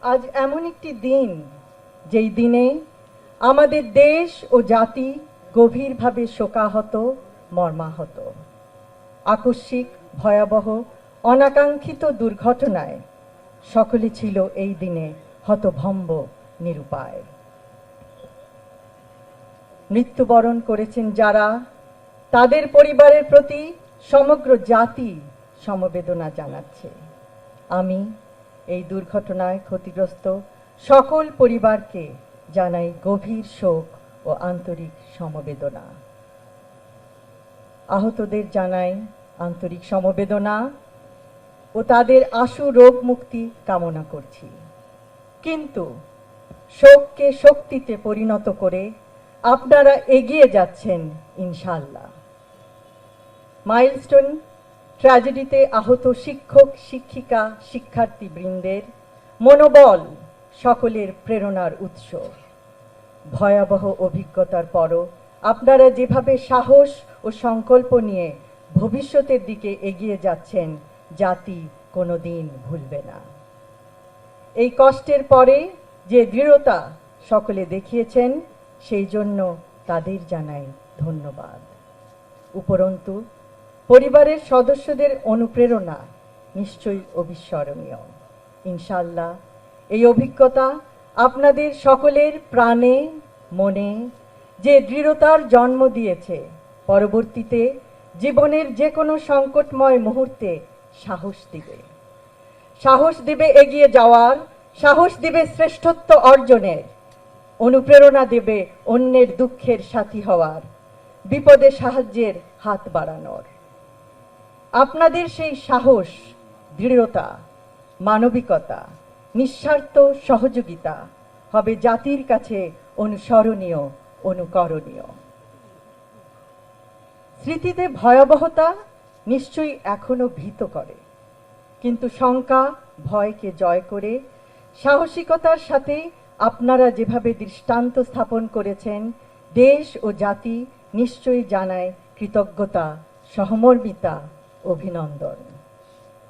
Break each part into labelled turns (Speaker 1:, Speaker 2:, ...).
Speaker 1: আজ এমন একটি দিন, যেই দিনে আমাদের দেশ ও জাতি গভীরভাবে শোকাহত, মর্মাহত। আকস্মিক, ভয়াবহ, অনাকাঙ্ক্ষিত দুর্ঘটনায় সকলে ছিল এই দিনে হতভম্ব, নিরুপায়। মৃত্যুবরণ করেছেন যারা, তাদের পরিবারের প্রতি সমগ্র জাতি সমবেদনা জানাচ্ছে। আমি এই দুর্ঘটনায় ক্ষতিগ্রস্ত সকল পরিবারকে জানাই গভীর শোক ও আন্তরিক সমবেদনা। আহতদের জানাই আন্তরিক সমবেদনা ও তাদের আশু রোগ মুক্তি কামনা করছি। কিন্তু শোককে শক্তিতে পরিণত করে আপনারা এগিয়ে যাচ্ছেন ইনশাআল্লাহ। মাইলস্টোন ট্র্যাজেডিতে আহত শিক্ষক, শিক্ষিকা, শিক্ষার্থী বৃন্দের মনোবল সকলের প্রেরণার উৎস। ভয়াবহ অভিজ্ঞতার পরও আপনারা যেভাবে সাহস ও সংকল্প নিয়ে ভবিষ্যতের দিকে এগিয়ে যাচ্ছেন, জাতি কোনোদিন ভুলবে না। এই কষ্টের পরে যে দৃঢ়তা সকলে দেখিয়েছেন, সেই জন্য তাদের জানাই ধন্যবাদ। উপরন্তু পরিবারের সদস্যদের অনুপ্রেরণা নিশ্চয়ই অবিস্মরণীয়। ইনশাআল্লাহ এই অভিজ্ঞতা আপনাদের সকলের প্রাণে, মনে যে দৃঢ়তার জন্ম দিয়েছে, পরবর্তীতে জীবনের যে কোনো সংকটময় মুহূর্তে সাহস দিবে। সাহস দিবে এগিয়ে যাওয়ার, সাহস দিবে শ্রেষ্ঠত্ব অর্জনের, অনুপ্রেরণা দেবে অন্যের দুঃখের সাথী হওয়ার, বিপদে সাহায্যের হাত বাড়ানোর। আপনাদের সেই সাহস, দৃঢ়তা, মানবিকতা, নিঃস্বার্থ সহযোগিতা হবে জাতির কাছে অনুসরণীয়, অনুকরণীয়। স্মৃতিতে ভয়াবহতা নিশ্চয়ই এখনো ভীত করে, কিন্তু শঙ্কা ভয়কে জয় করে সাহসিকতার সাথে আপনারা যেভাবে দৃষ্টান্ত স্থাপন করেছেন, দেশ ও জাতি নিশ্চয়ই জানায় কৃতজ্ঞতা, সহমর্মিতা, অভিনন্দন।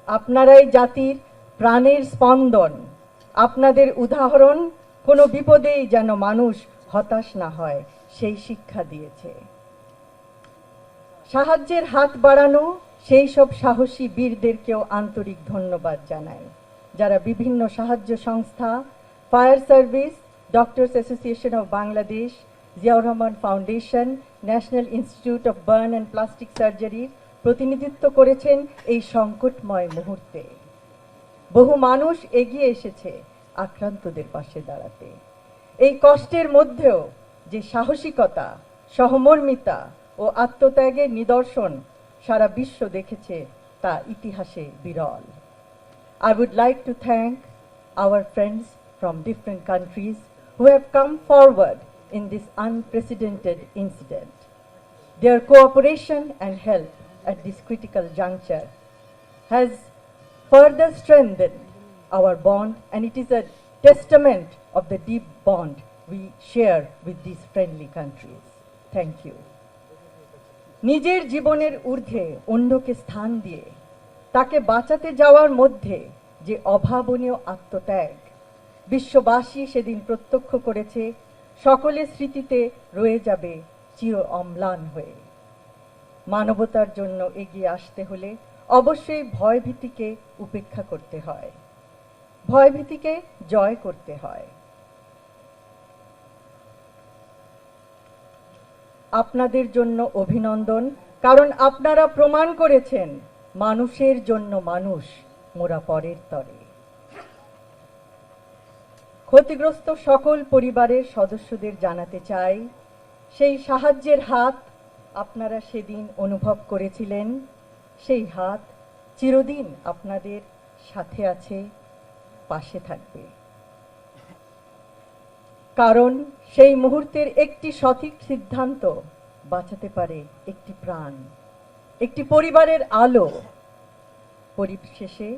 Speaker 1: আপনারাই জাতির প্রাণের স্পন্দন। আপনাদের উদাহরণ কোনো বিপদেই যেন মানুষ হতাশ না হয়, সেই শিক্ষা দিয়েছে। সাহায্যের হাত বাড়ানো সেই সব সাহসী বীরদেরকেও আন্তরিক ধন্যবাদ জানাই, যারা বিভিন্ন সাহায্য সংস্থা, fire service, doctors association of Bangladesh, Ziaur Rahman foundation, national institute of burn and plastic সার্জারির প্রতিনিধিত্ব করেছেন এই সংকটময় মুহূর্তে। বহু মানুষ এগিয়ে এসেছে আক্রান্তদের পাশে দাঁড়াতে। এই কষ্টের মধ্যেও যে সাহসিকতা, সহমর্মিতা ও আত্মত্যাগের নিদর্শন সারা বিশ্ব দেখেছে, তা ইতিহাসে বিরল। I would like to thank our friends from different countries who have come forward in this unprecedented incident. Their cooperation and help at this critical juncture has further strengthened our bond, and it is a testament of the deep bond we share with these friendly countries. Thank you. নিজের জীবনের ঊর্ধ্বে অন্যকে স্থান দিয়ে তাকে বাঁচাতে যাওয়ার মধ্যে যে অভাবনীয় আত্মত্যাগ বিশ্ববাসী সেদিন প্রত্যক্ষ করেছে, সকলের স্মৃতিতে রয়ে যাবে চির অম্লান হয়ে। মানবতার জন্য এগিয়ে আসতে হলে অবশ্যই ভয়ভীতিকে উপেক্ষা করতে হয়, ভয়ভীতিকে জয় করতে হয়। আপনাদের জন্য অভিনন্দন, কারণ আপনারা প্রমাণ করেছেন মানুষের জন্য মানুষ, মোরা পরের তরে। ক্ষতিগ্রস্ত সকল পরিবারের সদস্যদের জানাতে চাই, সেই সাহায্যের হাত আপনারা সেদিন অনুভব করেছিলেন, সেই হাত চিরদিন আপনাদের সাথে আছে, পাশে থাকবে। কারণ সেই মুহূর্তের একটি সঠিক সিদ্ধান্ত বাঁচাতে পারে একটি প্রাণ, একটি পরিবারের আলো। পরিশেষে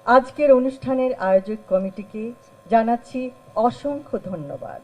Speaker 1: আজকের অনুষ্ঠানের আয়োজক কমিটিকে জানাচ্ছি অসংখ্য ধন্যবাদ।